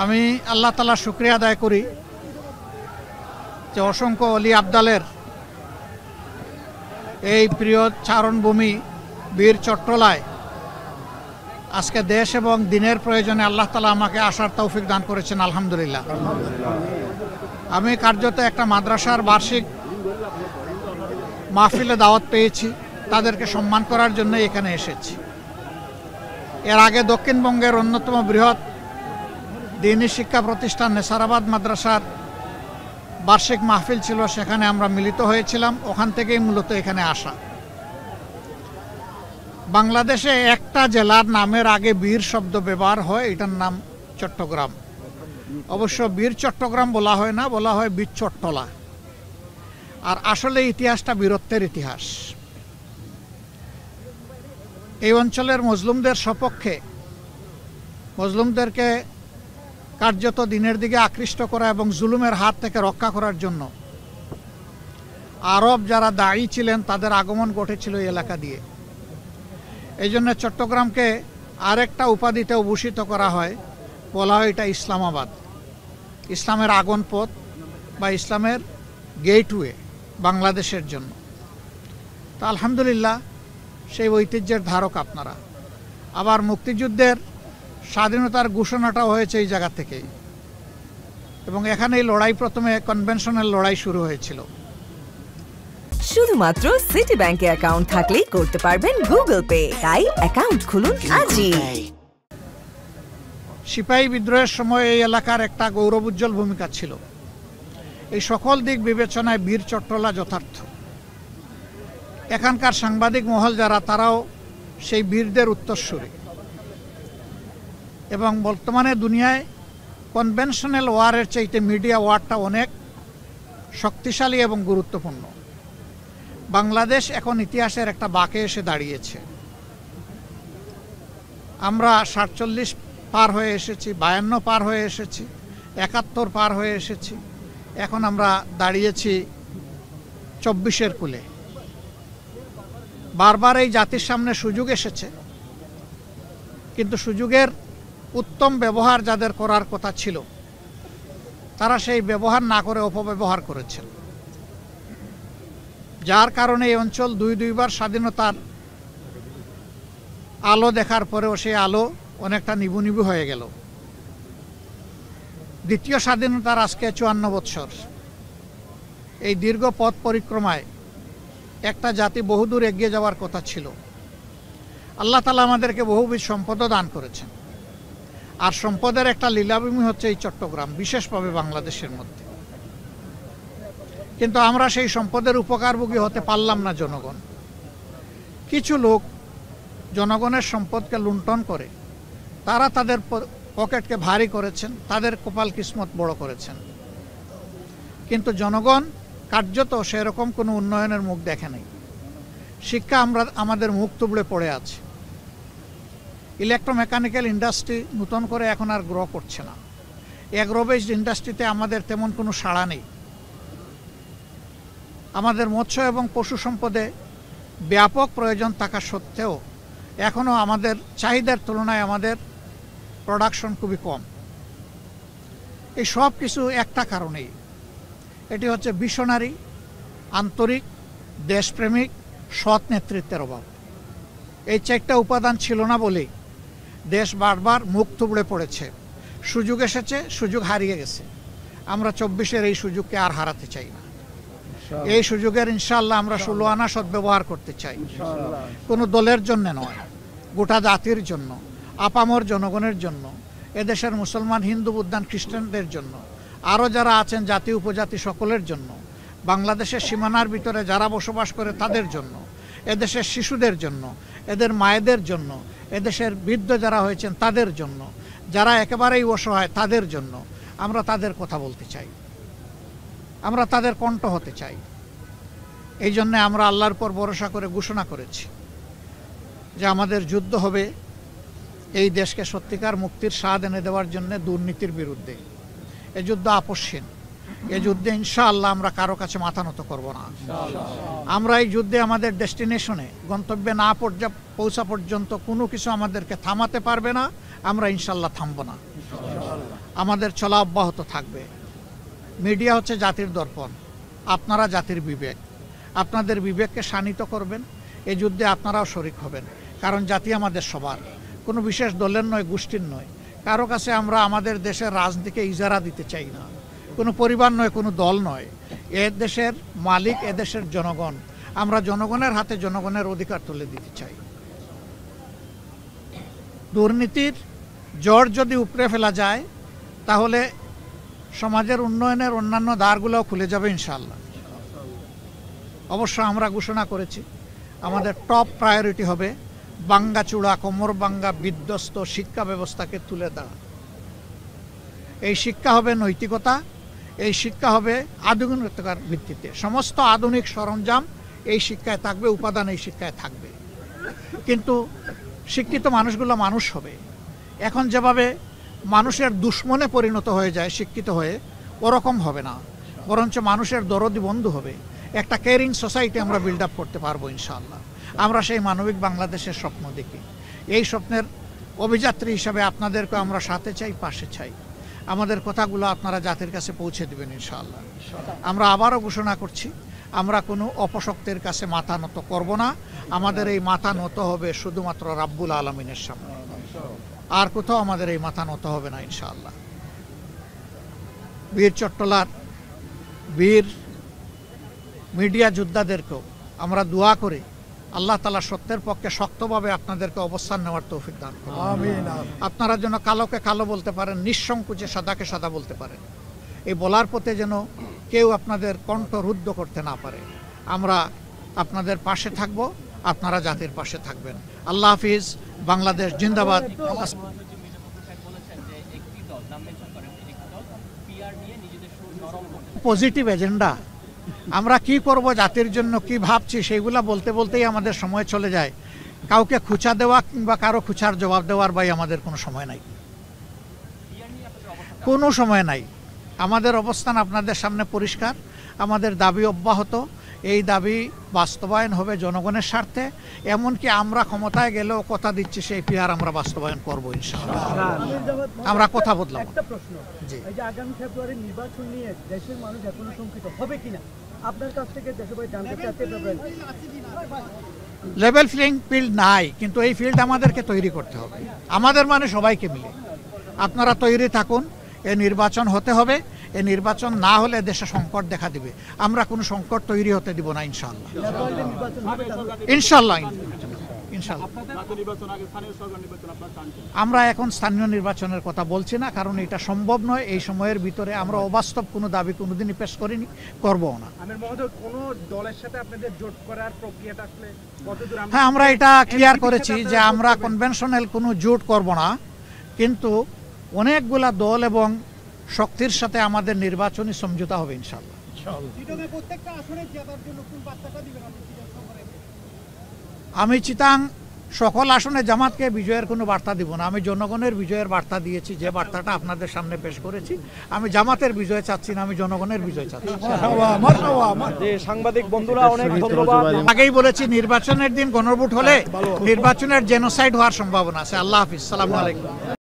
আমি আল্লাহ তাআলার শুকরিয়া আদায় করি যে অসংখ্য অলি আবদালের এই প্রিয় চারণভূমি বীর চট্টলায় আজকে দেশ এবং দিনের প্রয়োজনে আল্লাহ তাআলা আমাকে আসার তৌফিক দান করেছেন। আলহামদুলিল্লাহ। আমি কার্যত একটা মাদ্রাসার বার্ষিক মাহফিলে দাওয়াত পেয়েছি, তাদেরকে সম্মান করার জন্য এখানে এসেছি। এর আগে দক্ষিণবঙ্গের অন্যতম বৃহৎ দ্বীনি শিক্ষা প্রতিষ্ঠান নেসারাবাদ মাদ্রাসার বার্ষিক মাহফিল ছিল, সেখানে আমরা মিলিত হয়েছিলাম। ওখান থেকেই মূলত এখানে আসা। বাংলাদেশে একটা জেলার নামের আগে বীর শব্দ ব্যবহার হয়, এটার নাম চট্টগ্রাম। অবশ্য বীর চট্টগ্রাম বলা হয় না, বলা হয় বীর চট্টলা। আর আসলে ইতিহাসটা বীরত্বের ইতিহাস। এই অঞ্চলের মজলুমদের সপক্ষে, মজলুমদেরকে কার্যত দিনের দিকে আকৃষ্ট করা এবং জুলুমের হাত থেকে রক্ষা করার জন্য আরব যারা দায়ী ছিলেন তাদের আগমন ঘটেছিল এই এলাকা দিয়ে। এই জন্য চট্টগ্রামকে আরেকটা উপাধিতে ভূষিত করা হয়, বলা হয় এটা ইসলামাবাদ, ইসলামের আগন পথ বা ইসলামের গেটওয়ে বাংলাদেশের জন্য। তো আলহামদুলিল্লাহ সেই ঐতিহ্যের ধারক আপনারা। আবার মুক্তিযুদ্ধের স্বাধীনতার ঘোষণাটাও হয়েছে এই জায়গা থেকেই, এবং এখানেই লড়াই, প্রথমে কনভেনশনাল লড়াই শুরু হয়েছিল। শুধুমাত্র সিটি ব্যাংকে অ্যাকাউন্ট থাকলেই করতে পারবেন গুগল পে। তাই অ্যাকাউন্ট খুলুন আজই। সিপাহী বিদ্রোহের সময় এই এলাকার একটা গৌরবোজ্জ্বল ভূমিকা ছিল। এই সকল দিক বিবেচনায় বীর চট্টলা যথার্থ। এখানকার সাংবাদিক মহল যারা, তারাও সেই বীরদের উত্তরসূরি। এবং বর্তমানে দুনিয়ায় কনভেনশনাল ওয়ারের চাইতে মিডিয়া ওয়ারটা অনেক শক্তিশালী এবং গুরুত্বপূর্ণ। বাংলাদেশ এখন ইতিহাসের একটা বাঁকে এসে দাঁড়িয়েছে। আমরা 47 পার হয়ে এসেছি, 52 পার হয়ে এসেছি, 71 পার হয়ে এসেছি। এখন আমরা দাঁড়িয়েছি 24-এর কূলে। বারবার এই জাতির সামনে সুযোগ এসেছে, কিন্তু সুযোগের উত্তম ব্যবহার যাদের করার কথা ছিল, তারা সেই ব্যবহার না করে অপব্যবহার করেছেন। যার কারণে এই অঞ্চল দুইবার স্বাধীনতার আলো দেখার পরেও সেই আলো অনেকটা নিভু নিভু হয়ে গেল। দ্বিতীয় স্বাধীনতার আজকে 54 বৎসর। এই দীর্ঘ পথ পরিক্রমায় একটা জাতি বহুদূর এগিয়ে যাওয়ার কথা ছিল। আল্লাহ তাআলা আমাদেরকে বহুবিধ সম্পদও দান করেছেন। আর সম্পদের একটা লীলাভূমি হচ্ছে এই চট্টগ্রাম, বিশেষভাবে বাংলাদেশের মধ্যে। কিন্তু আমরা সেই সম্পদের উপকারভোগী হতে পারলাম না জনগণ। কিছু লোক জনগণের সম্পদকে লুণ্ঠন করে তারা তাদের পকেটকে ভারী করেছেন, তাদের কপাল কিসমত বড় করেছেন। কিন্তু জনগণ কার্যত সেরকম কোনো উন্নয়নের মুখ দেখে নেই। শিক্ষা আমাদের মুখ তুবড়ে পড়ে আছে। ইলেকট্রোমেকানিক্যাল ইন্ডাস্ট্রি নতুন করে এখন আর গ্রো করছে না। এগ্রো বেসড ইন্ডাস্ট্রিতে আমাদের তেমন কোনো সাড়া নেই। আমাদের মৎস্য এবং পশু সম্পদে ব্যাপক প্রয়োজন থাকা সত্ত্বেও এখনও আমাদের চাহিদার তুলনায় আমাদের প্রোডাকশন খুবই কম। এই সব কিছু একটা কারণেই, এটি হচ্ছে ভিশনারি, আন্তরিক, দেশপ্রেমিক, সৎ নেতৃত্বের অভাব। এই 4টা উপাদান ছিল না বলেই দেশ বারবার মুখ থুবড়ে পড়েছে। সুযোগ এসেছে, সুযোগ হারিয়ে গেছে। আমরা 24-এর এই সুযোগকে আর হারাতে চাই না। এই সুযোগের ইনশাআল্লাহ আমরা 16 আনা সদ্ব্যবহার করতে চাই। কোনো দলের জন্য নয়, গোটা জাতির জন্য, আপামর জনগণের জন্য, এদেশের মুসলমান, হিন্দু, বৌদ্ধ, খ্রিস্টানদের জন্য, আরও যারা আছেন জাতি উপজাতি সকলের জন্য, বাংলাদেশের সীমানার ভিতরে যারা বসবাস করে তাদের জন্য, এদেশের শিশুদের জন্য, এদের মায়েদের জন্য, এদেশের বৃদ্ধ যারা হয়েছেন তাদের জন্য, যারা একেবারেই অসহায় তাদের জন্য আমরা তাদের কথা বলতে চাই। আমরা তাদের কণ্ঠ হতে চাই। এই জন্য আমরা আল্লাহর উপর ভরসা করে ঘোষণা করেছি যে আমাদের যুদ্ধ হবে এই দেশকে সত্যিকার মুক্তির স্বাদ এনে দেওয়ার জন্য, দুর্নীতির বিরুদ্ধে। এই যুদ্ধ আপসহীন। এই যুদ্ধে ইনশাআল্লাহ আমরা কারো কাছে মাথা নত করব না। আমরা এই যুদ্ধে আমাদের ডেস্টিনেশনে, গন্তব্যে না পৌঁছা পর্যন্ত কোনো কিছু আমাদেরকে থামাতে পারবে না। আমরা ইনশাআল্লাহ থামব না। আমাদের চলা অব্যাহত থাকবে। মিডিয়া হচ্ছে জাতির দর্পণ, আপনারা জাতির বিবেক, আপনাদের বিবেককে শানিত করবেন। এই যুদ্ধে আপনারাও শরিক হবেন, কারণ জাতি আমাদের সবার, কোনো বিশেষ দলের নয়, গোষ্ঠীর নয়। কারো কাছে আমরা আমাদের দেশের রাজনীতিকে ইজারা দিতে চাই না, কোনো পরিবার নয়, কোনো দল নয়। এ দেশের মালিক এ দেশের জনগণ, আমরা জনগণের হাতে জনগণের অধিকার তুলে দিতে চাই। দুর্নীতির জড় যদি উপড়ে ফেলা যায়, তাহলে সমাজের উন্নয়নের অন্যান্য দ্বারগুলোও খুলে যাবে ইনশাআল্লাহ। অবশ্য আমরা ঘোষণা করেছি, আমাদের টপ প্রায়োরিটি হবে ভাঙ্গাচূড়া, কোমর ভাঙ্গা, বিধ্বস্ত শিক্ষা ব্যবস্থাকে তুলে দেওয়া। এই শিক্ষা হবে নৈতিকতা, এই শিক্ষা হবে আধুনিকতার ভিত্তিতে। সমস্ত আধুনিক সরঞ্জাম এই শিক্ষায় থাকবে, উপাদান এই শিক্ষায় থাকবে, কিন্তু শিক্ষিত মানুষগুলো মানুষ হবে। এখন যেভাবে মানুষের দুশ্মনে পরিণত হয়ে যায় শিক্ষিত হয়ে, ওরকম হবে না, বরঞ্চ মানুষের দরদি বন্ধু হবে। একটা কেয়ারিং সোসাইটি আমরা বিল্ড আপ করতে পারবো ইনশাআল্লাহ। আমরা সেই মানবিক বাংলাদেশের স্বপ্ন দেখি। এই স্বপ্নের অভিযাত্রী হিসাবে আপনাদেরকে আমরা সাথে চাই, পাশে চাই। আমাদের কথাগুলো আপনারা জাতির কাছে পৌঁছে দেবেন ইনশাআল্লাহ। আমরা আবারও ঘোষণা করছি, আমরা কোনো অপশক্তির কাছে মাথা নত করব না। আমাদের এই মাথা নত হবে শুধুমাত্র রাব্বুল আলামিনের সামনে, আর কোথাও আমাদের এই মাথা নত হবে না ইনশাআল্লাহ। বীর চট্টলার বীর মিডিয়া যোদ্ধাদেরকেও আমরা দোয়া করি, আল্লাহ তাআলা সত্যের পক্ষে শক্তভাবে আপনাদেরকে অবস্থান নেওয়ার তৌফিক দান করুন। আমিন। আপনারা যেন কালোকে কালো বলতে পারেন, নিঃসংকোচে সাদাকে সাদা বলতে পারেন। এই বলার পথে যেন কেউ আপনাদের কণ্ঠ রুদ্ধ করতে না পারে। আমরা আপনাদের পাশে থাকব, আপনারা জাতির পাশে থাকবেন। আল্লাহ হাফিজ, বাংলাদেশ জিন্দাবাদ। পজিটিভ এজেন্ডা, আমরা কি করব জাতির জন্য, কি ভাবছি, সেইগুলা বলতে বলতেই আমাদের সময় চলে যায়। কাউকে খুঁচা দেওয়া কিংবা কারো খুঁচার জবাব দেওয়ার ভাই আমাদের কোনো সময় নাই, কোনো সময় নাই। আমাদের অবস্থান আপনাদের সামনে পরিষ্কার, আমাদের দাবি অব্যাহত। এই দাবি বাস্তবায়ন হবে জনগণের স্বার্থে। এমনকি আমরা ক্ষমতায় গেলেও কথা দিচ্ছি, সেই পিআর আমরা বাস্তবায়ন করবো ইনশাআল্লাহ। আমরা কথা বদলাম। একটা প্রশ্ন, এই যে আগামী ফেব্রুয়ারি নির্বাচন নিয়ে দেশের মানুষ এখনো শঙ্কিত হবে কিনা, আপনার কাছ থেকে দেশবাসী জানতে চাচ্ছে। লেভেল প্লেইং ফিল্ড নাই, কিন্তু এই ফিল্ড আমাদেরকে তৈরি করতে হবে, আমাদের মানে সবাইকে মিলে। আপনারা তৈরি থাকুন, এই নির্বাচন হতে হবে। এই নির্বাচন না হলে দেশে সংকট দেখা দিবে। আমরা কোনো সংকট তৈরি হতে দিব না ইনশাআল্লাহ। ইনশাআল্লাহ ইনশাআল্লাহ। আমরা এখন স্থানীয় নির্বাচনের কথা বলছি না, কারণ এটা সম্ভব নয়। এই সময়ের ভিতরে আমরা অবাস্তব কোনো দাবি কোনোদিনই পেশ করিনি, করবো না। হ্যাঁ, আমরা এটা ক্লিয়ার করেছি যে আমরা কনভেনশনাল কোনো জোট করব না, কিন্তু অনেকগুলা দল এবং শক্তির সাথে আমাদের নির্বাচনী সমঝোতা হবে ইনশাআল্লাহ। আমি চিটাং সকল আসনে জামাতকে বিজয়ের কোনো বার্তা দিব না। আমি জনগণের বিজয়ের বার্তা দিয়েছি, যে বার্তাটা আপনাদের সামনে পেশ করেছি। আমি জামাতের বিজয় চাচ্ছি না, আমি জনগণের বিজয় চাচ্ছি। সাংবাদিক বন্ধুরা অনেক ধন্যবাদ। আগেই বলেছি, নির্বাচনের দিন গণভোট হলে নির্বাচনের জেনোসাইড হওয়ার সম্ভাবনা আছে। আল্লাহ হাফিজ, সালামু আলাইকুম।